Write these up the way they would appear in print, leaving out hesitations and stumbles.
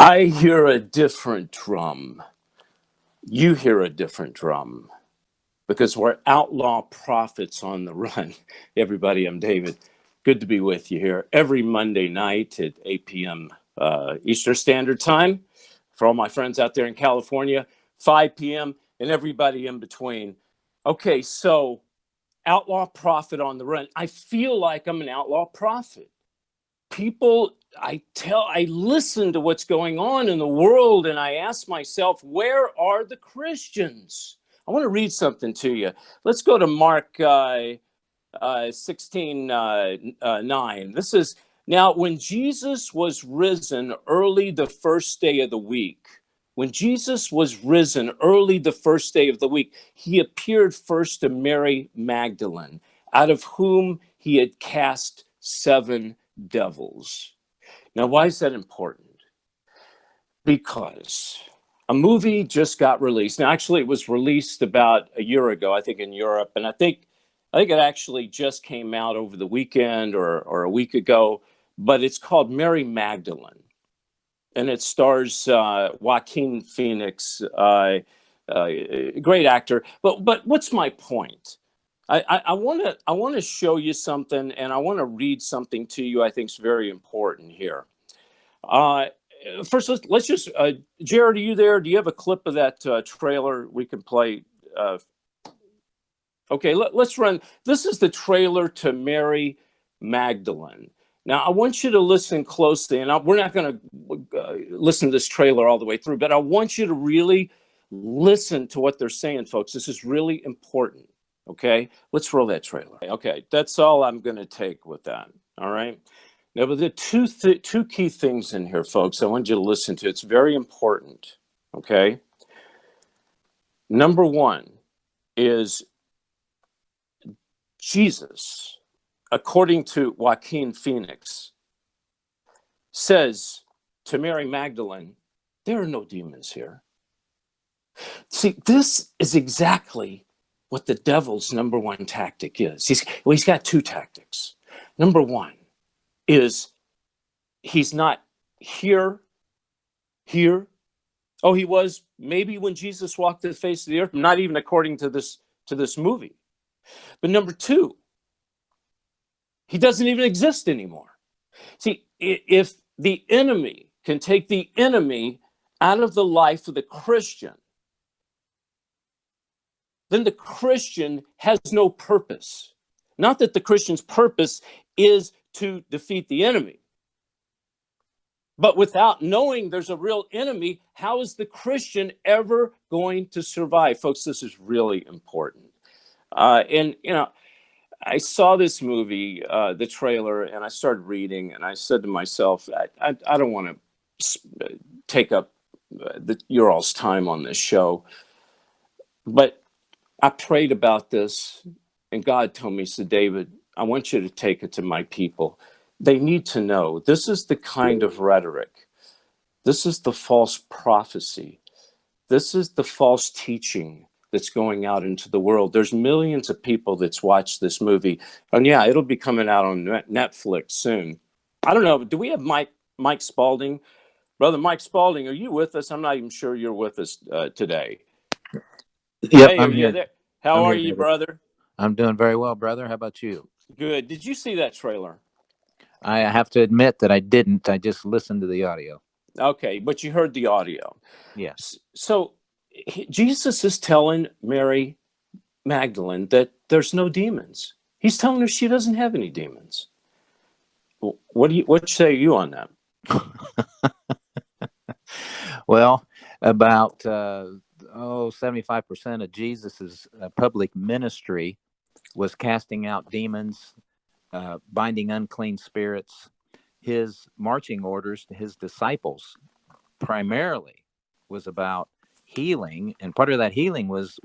I hear a different drum. You hear a different drum because we're outlaw prophets on the run. Everybody, I'm David. Good to be with you here every Monday night at 8 p.m. Eastern Standard Time. For all my friends out there in California, 5 p.m. and everybody in between. Okay, so outlaw prophet on the run. I feel like I'm an outlaw prophet. People, I listen to what's going on in the world and I ask myself, where are the Christians? I want to read something to you. Let's go to Mark 16, 9. This is, now when Jesus was risen early the first day of the week, when Jesus was risen early the first day of the week, he appeared first to Mary Magdalene, out of whom he had cast 7 devils. Now, why is that important? Because a movie just got released. Now, actually, it was released about a year ago, I think, in Europe, and I think it actually just came out over the weekend or a week ago. But it's called Mary Magdalene, and it stars Joaquin Phoenix, great actor. But what's my point? I want to show you something, and I want to read something to you. I think is very important here. Uh, First, let's just Jared, are you there? Do you have a clip of that trailer we can play? Okay, let's run. This is the trailer to Mary Magdalene. Now, I want you to listen closely, and we're not going to listen to this trailer all the way through, but I want you to really listen to what they're saying, folks. This is really important. Okay, let's roll that trailer. Okay, that's all I'm going to take with that. All right. Now, but the two key things in here, folks, I want you to listen to. It's very important. Okay. Number one is Jesus, according to Joaquin Phoenix, says to Mary Magdalene, there are no demons here. See, this is exactly what the devil's number one tactic is. He's got 2 tactics. Number one is he's not here. Oh, he was maybe when Jesus walked the face of the earth, not even according to this movie. But number 2, he doesn't even exist anymore. See, if the enemy can take the enemy out of the life of the Christian, then the Christian has no purpose. Not that the Christian's purpose is to defeat the enemy. But without knowing there's a real enemy, how is the Christian ever going to survive? Folks, this is really important. And, you know, I saw this movie, the trailer, and I started reading, and I said to myself, I don't want to take up your all's time on this show. But I prayed about this, and God told me, he said, David, I want you to take it to my people. They need to know this is the kind of rhetoric. This is the false prophecy. This is the false teaching that's going out into the world. There's millions of people that's watched this movie. And yeah, it'll be coming out on Netflix soon. I don't know. Do we have Mike Spalding? Brother Mike Spalding, are you with us? I'm not even sure you're with us today. Yep, Hey, I'm are you here. there? How I'm are here, you, David. brother? I'm doing very well, brother. How about you? Good. Did you see that trailer? I have to admit that I didn't. I just listened to the audio. Okay, but you heard the audio. Yes. So Jesus is telling Mary Magdalene that there's no demons. He's telling her she doesn't have any demons. What say you on that? Well, about 75% of Jesus's public ministry was casting out demons, binding unclean spirits. His marching orders to his disciples primarily was about healing, and part of that healing was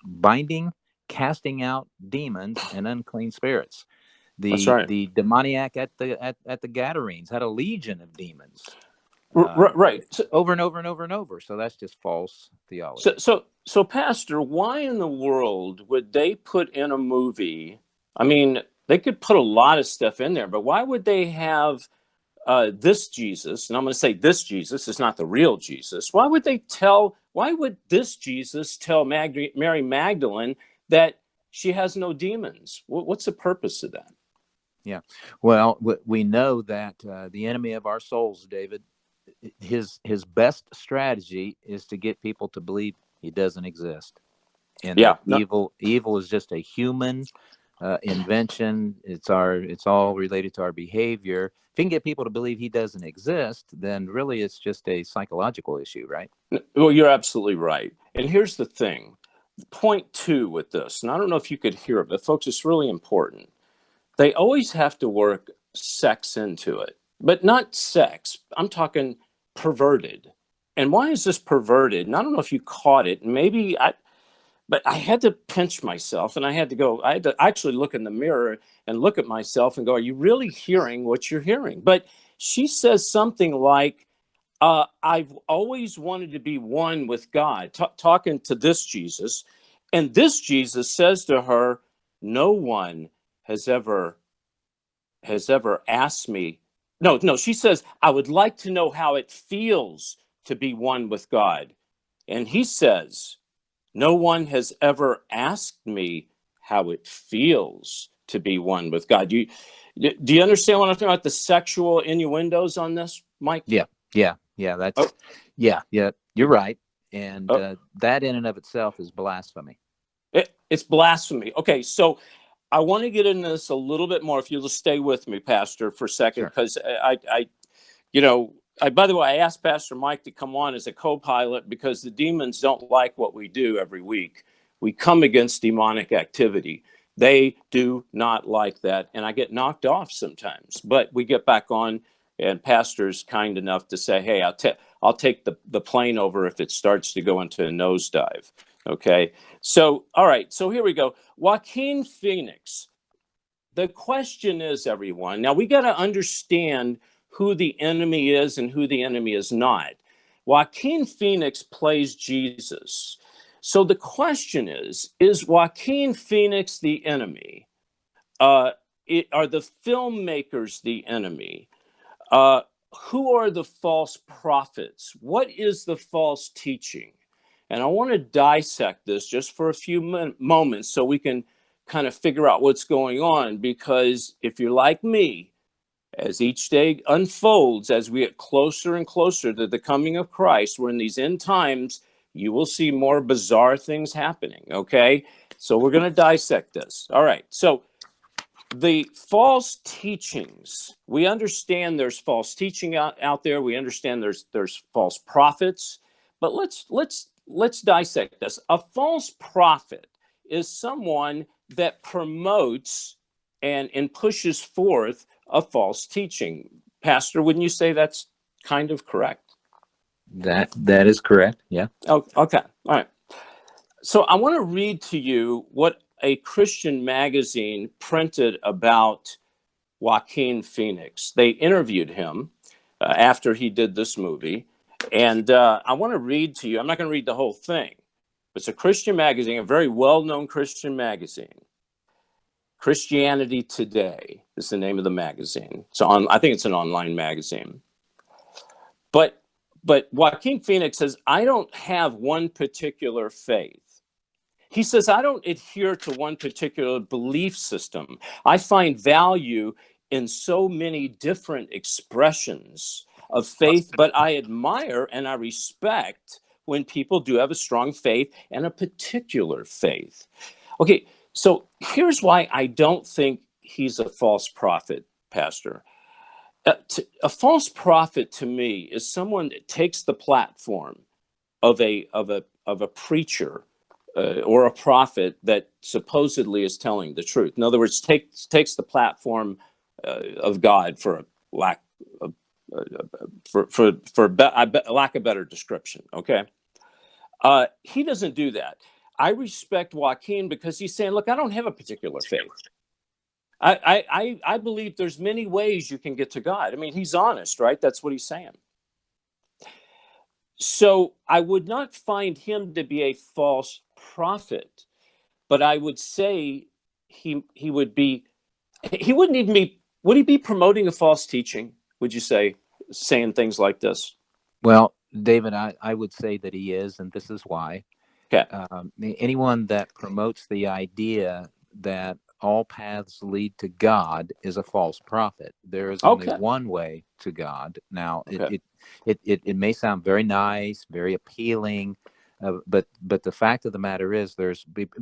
binding, casting out demons and unclean spirits. That's right. The demoniac at the Gadarenes had a legion of demons. Right. Over and over and over and over. So that's just false theology. So, Pastor, why in the world would they put in a movie? I mean, they could put a lot of stuff in there, but why would they have this Jesus, and I'm going to say this Jesus is not the real Jesus, why would this Jesus tell Mary Magdalene that she has no demons? What's the purpose of that? Yeah. Well, we know that the enemy of our souls, David, his best strategy is to get people to believe he doesn't exist, and Yeah. that evil is just a human invention. It's all related to our behavior. If you can get people to believe he doesn't exist, then really it's just a psychological issue, right? Well, you're absolutely right. And here's the thing. Point two with this, and I don't know if you could hear it, but folks, it's really important. They always have to work sex into it, but not sex. I'm talking perverted. And why is this perverted? And I don't know if you caught it. But I had to pinch myself, and I had to actually look in the mirror and look at myself and go, are you really hearing what you're hearing? But she says something like, I've always wanted to be one with God, talking to this Jesus. And this Jesus says to her, no one has ever asked me. No, she says, I would like to know how it feels to be one with God. And he says, no one has ever asked me how it feels to be one with God. Do you understand what I'm talking about? The sexual innuendos on this, Mike? Yeah. That's Oh, yeah. You're right, and oh, that in and of itself is blasphemy. it's blasphemy. Okay, so I want to get into this a little bit more. If you'll just stay with me, Pastor, for a second, Sure. because by the way, I asked Pastor Mike to come on as a co-pilot because the demons don't like what we do every week. We come against demonic activity. They do not like that, and I get knocked off sometimes. But we get back on, and Pastor's kind enough to say, "Hey, I'll take the plane over if it starts to go into a nosedive." Okay, so all right, so here we go. Joaquin Phoenix. The question is, everyone, now we got to understand who the enemy is and who the enemy is not. Joaquin Phoenix plays Jesus. So the question is Joaquin Phoenix the enemy? Are the filmmakers the enemy? Uh, who are the false prophets? What is the false teaching? And I want to dissect this just for a few moments so we can kind of figure out what's going on. Because if you're like me, as each day unfolds, as we get closer and closer to the coming of Christ, we're in these end times, you will see more bizarre things happening. Okay. So we're going to dissect this. All right. So the false teachings, we understand there's false teaching out there. We understand there's false prophets, but let's dissect this. A false prophet is someone that promotes and pushes forth a false teaching. Pastor, wouldn't you say that's kind of correct? That is correct. Yeah. Oh, okay. All right. So I want to read to you what a Christian magazine printed about Joaquin Phoenix. They interviewed him after he did this movie. And I want to read to you, I'm not going to read the whole thing. It's a Christian magazine, a very well-known Christian magazine. Christianity Today is the name of the magazine. I think it's an online magazine. But Joaquin Phoenix says, I don't have one particular faith. He says, I don't adhere to one particular belief system. I find value in so many different expressions of faith, but I admire and I respect when people do have a strong faith and a particular faith. Okay, so here's why I don't think he's a false prophet, Pastor. A false prophet to me is someone that takes the platform of a preacher or a prophet that supposedly is telling the truth. In other words, takes the platform of God for a lack of lack of better description. Okay, he doesn't do that. I respect Joaquin because he's saying, "Look, I don't have a particular faith. I believe there's many ways you can get to God." I mean, he's honest, right? That's what he's saying. So I would not find him to be a false prophet, but I would say he would be he wouldn't even be would he be promoting a false teaching? would you say, saying things like this? Well, David, I would say that he is, and this is why. Okay. Anyone that promotes the idea that all paths lead to God is a false prophet. There is only Okay. one way to God. Now, Okay. it may sound very nice, very appealing, but the fact of the matter is,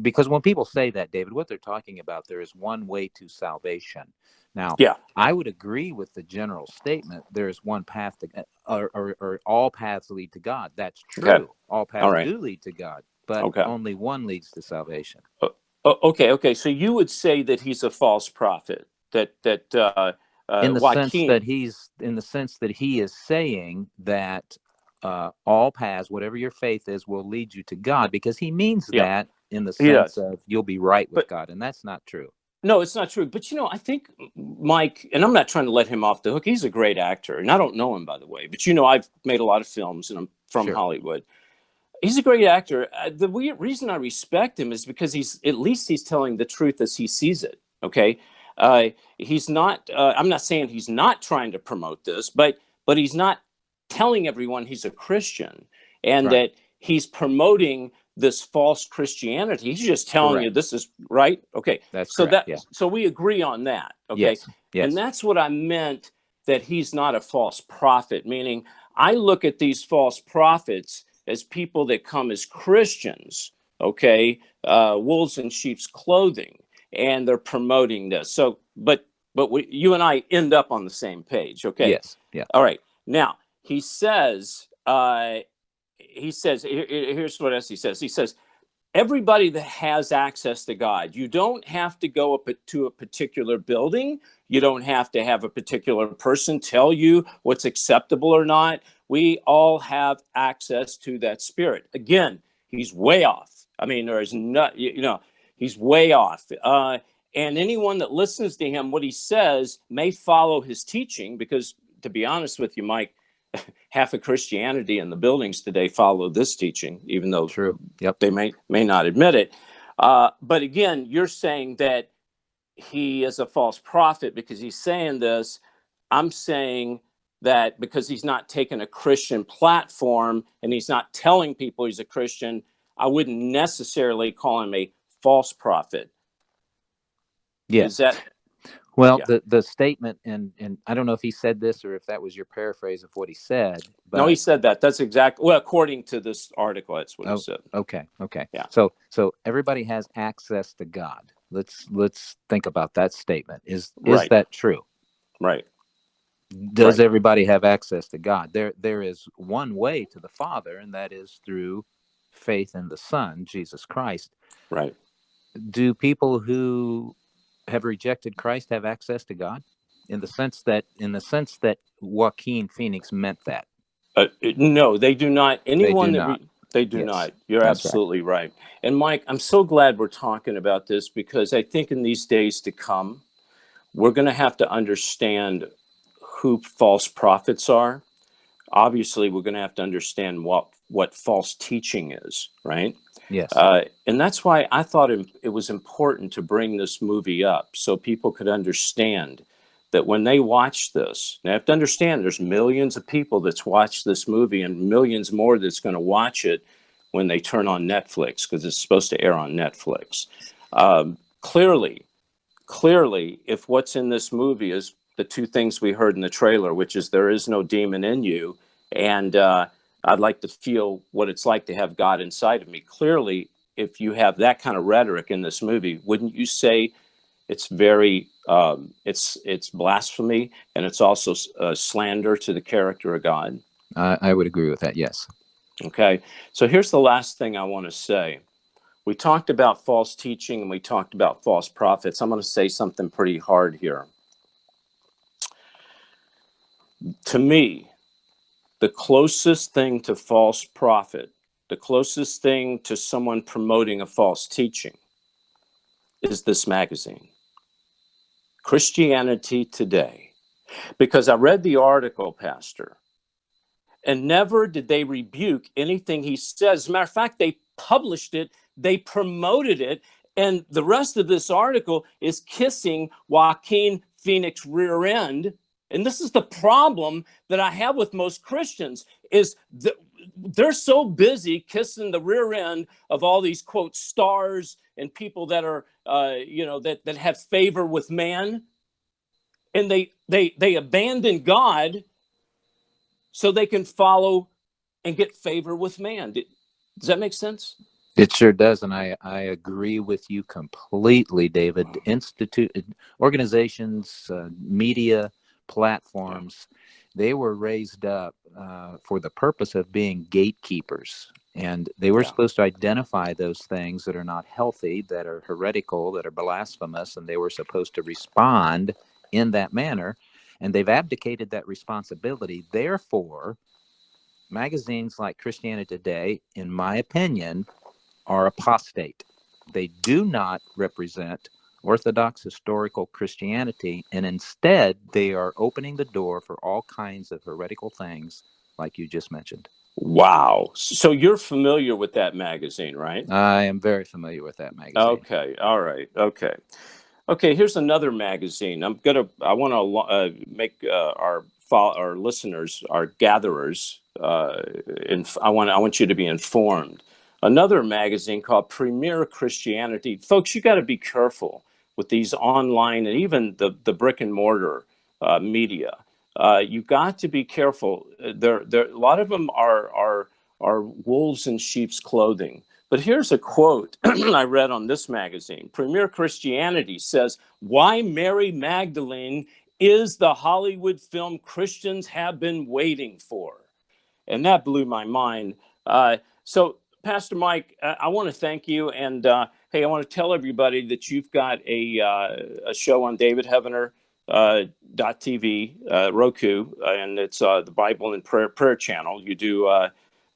because when people say that, David, what they're talking about, there is one way to salvation. Now, Yeah. I would agree with the general statement. There is one path to, or all paths lead to God. That's Okay. true. All All paths right. do lead to God, but Okay. only one leads to salvation. Okay. So you would say that he's a false prophet, that In the sense Joaquin. that he is saying that all paths, whatever your faith is, will lead you to God, because he means Yeah, that in the he sense does. of you'll be right with But God, and that's not true. no, it's not true. But I think Mike, and I'm not trying to let him off the hook. He's a great actor, and I don't know him, by the way. But I've made a lot of films, and I'm from Sure. Hollywood. He's a great actor. The reason I respect him is because at least he's telling the truth as he sees it. Okay, he's not. I'm not saying he's not trying to promote this, but he's not telling everyone he's a Christian and Right. that he's promoting this false Christianity. He's just telling you Correct. this is right. Okay, That's so correct. Yeah. so we agree on that. Okay, Yes. and Yes. that's what I meant, that he's not a false prophet. Meaning, I look at these false prophets as people that come as Christians, okay, wolves in sheep's clothing, and they're promoting this. So, but you and I end up on the same page, okay? Yes. Yeah. All right. Now he says, here's what else he says. He says, everybody that has access to God. You don't have to go up to a particular building. You don't have to have a particular person tell you what's acceptable or not. We all have access to that spirit. Again, he's way off. I mean, there is not, he's way off. And anyone that listens to him, what he says, may follow his teaching, because to be honest with you, Mike, half of Christianity in the buildings today follow this teaching, even though True. Yep. they may not admit it. But again, you're saying that he is a false prophet because he's saying this. I'm saying that because he's not taking a Christian platform and he's not telling people he's a Christian, I wouldn't necessarily call him a false prophet. Is Yes. that? Well, Yeah. the statement, and I don't know if he said this or if that was your paraphrase of what he said, No, he but said that. That's exactly, well, according to this article, that's what he said. okay. Yeah. So everybody has access to God. Let's think about that statement. Is Right. that true? Right. Does Right. everybody have access to God? There is one way to the Father, and that is through faith in the Son, Jesus Christ. Right. Do people who have rejected Christ have access to God? In the sense that Joaquin Phoenix meant that. No, they do not. They do Anyone not. they do Yes, not. You're that's right. absolutely right. And Mike, I'm so glad we're talking about this, because I think in these days to come, we're going to have to understand who false prophets are. Obviously, we're going to have to understand what false teaching is, right? Yes. And that's why I thought it was important to bring this movie up, so people could understand that when they watch this. Now, you have to understand there's millions of people that's watched this movie and millions more that's going to watch it when they turn on Netflix, because it's supposed to air on Netflix. Clearly, if what's in this movie is the two things we heard in the trailer, which is there is no demon in you, and I'd like to feel what it's like to have God inside of me. Clearly, if you have that kind of rhetoric in this movie, wouldn't you say it's very it's blasphemy, and it's also slander to the character of God? I would agree with that. Yes. Okay, so here's the last thing I want to say. We talked about false teaching and we talked about false prophets. I'm going to say something pretty hard here. To me, the closest thing to false prophet, the closest thing to someone promoting a false teaching, is this magazine, Christianity Today. Because I read the article, Pastor, and never did they rebuke anything he says. As a matter of fact, they published it, they promoted it, and the rest of this article is kissing Joaquin Phoenix rear end And this is the problem that I have with most Christians is they're so busy kissing the rear end of all these quote stars and people that are that have favor with man, and they abandon God so they can follow and get favor with man. Does that make sense? It sure does, and I agree with you completely, David. Organizations, media platforms, they were raised up for the purpose of being gatekeepers, and they were supposed to identify those things that are not healthy, that are heretical, that are blasphemous, and they were supposed to respond in that manner, and they've abdicated that responsibility. Therefore, magazines like Christianity Today, in my opinion, are apostate. They do not represent Orthodox historical Christianity, and instead they are opening the door for all kinds of heretical things like you just mentioned. Wow. So you're familiar with that magazine, right? I am very familiar with that magazine. Okay. All right. Okay. Okay. Here's another magazine. I want to make our listeners, our gatherers, I want you to be informed. Another magazine called Premier Christianity. Folks, you got to be careful with these online and even the brick and mortar media. You got to be careful. A lot of them are wolves in sheep's clothing. But here's a quote I read on this magazine. Premier Christianity says, "Why Mary Magdalene is the Hollywood film Christians have been waiting for." And that blew my mind. So, Pastor Mike, I want to thank you. And hey, I want to tell everybody that you've got a show on TV, Roku, and it's the Bible and Prayer channel. You do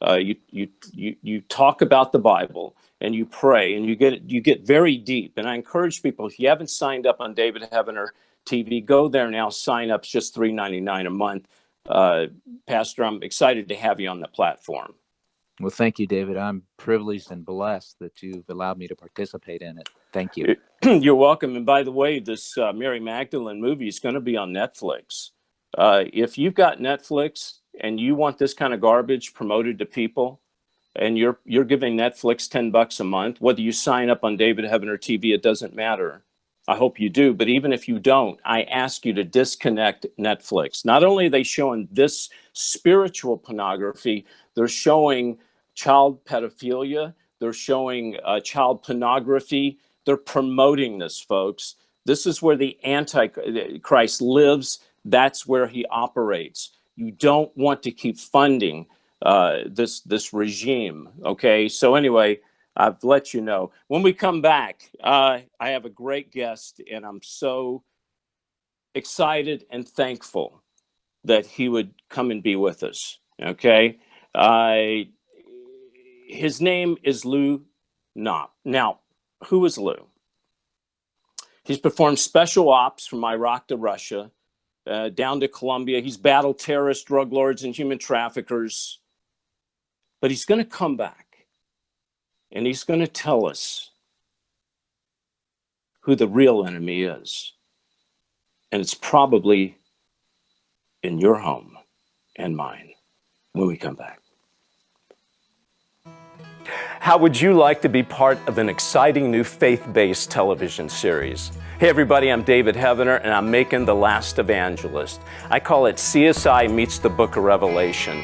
you talk about the Bible and you pray and you get very deep. And I encourage people, if you haven't signed up on David Heavener TV, go there now. Sign up. It's just $3.99 a month. Pastor, I'm excited to have you on the platform. Well, thank you, David. I'm privileged and blessed that you've allowed me to participate in it. Thank you. You're welcome. And by the way, this Mary Magdalene movie is going to be on Netflix. If you've got Netflix and you want this kind of garbage promoted to people, and you're giving Netflix $10 a month, whether you sign up on David Heavener TV, it doesn't matter. I hope you do. But even if you don't, I ask you to disconnect Netflix. Not only are they showing this spiritual pornography, they're showing child pedophilia, they're showing child pornography. They're promoting this, folks. This is where the Antichrist lives. That's where he operates. You don't want to keep funding this regime. Okay. So anyway, I've let you know. When we come back, I have a great guest, and I'm so excited and thankful that he would come and be with us. Okay. His name is Lou Knopp. Now, who is Lou? He's performed special ops from Iraq to Russia, down to Colombia. He's battled terrorists, drug lords, and human traffickers. But he's going to come back, and he's going to tell us who the real enemy is. And it's probably in your home and mine when we come back. How would you like to be part of an exciting new faith-based television series? Hey everybody, I'm David Heavener, and I'm making The Last Evangelist. I call it CSI meets the Book of Revelation.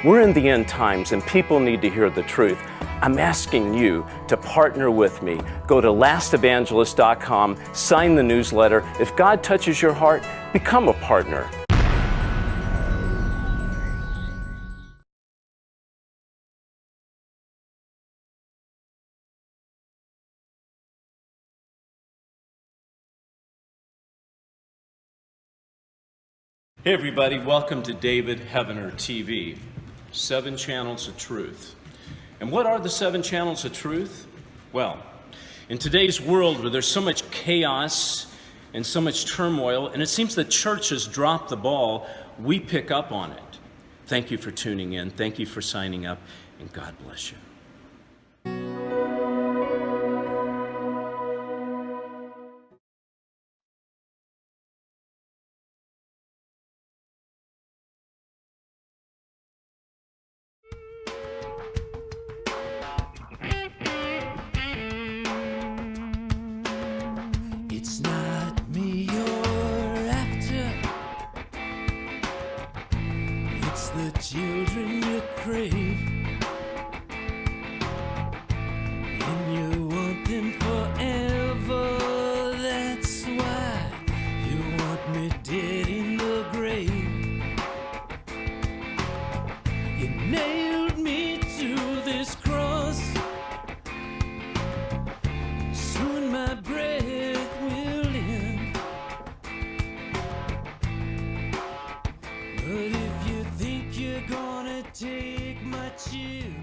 We're in the end times and people need to hear the truth. I'm asking you to partner with me. Go to lastevangelist.com, sign the newsletter. If God touches your heart, become a partner. Hey everybody, welcome to David Heavener TV, 7 channels of truth. And what are the 7 channels of truth? Well, in today's world where there's so much chaos and so much turmoil, and it seems the church has dropped the ball, we pick up on it. Thank you for tuning in, thank you for signing up, and God bless you. But if you think you're gonna take my children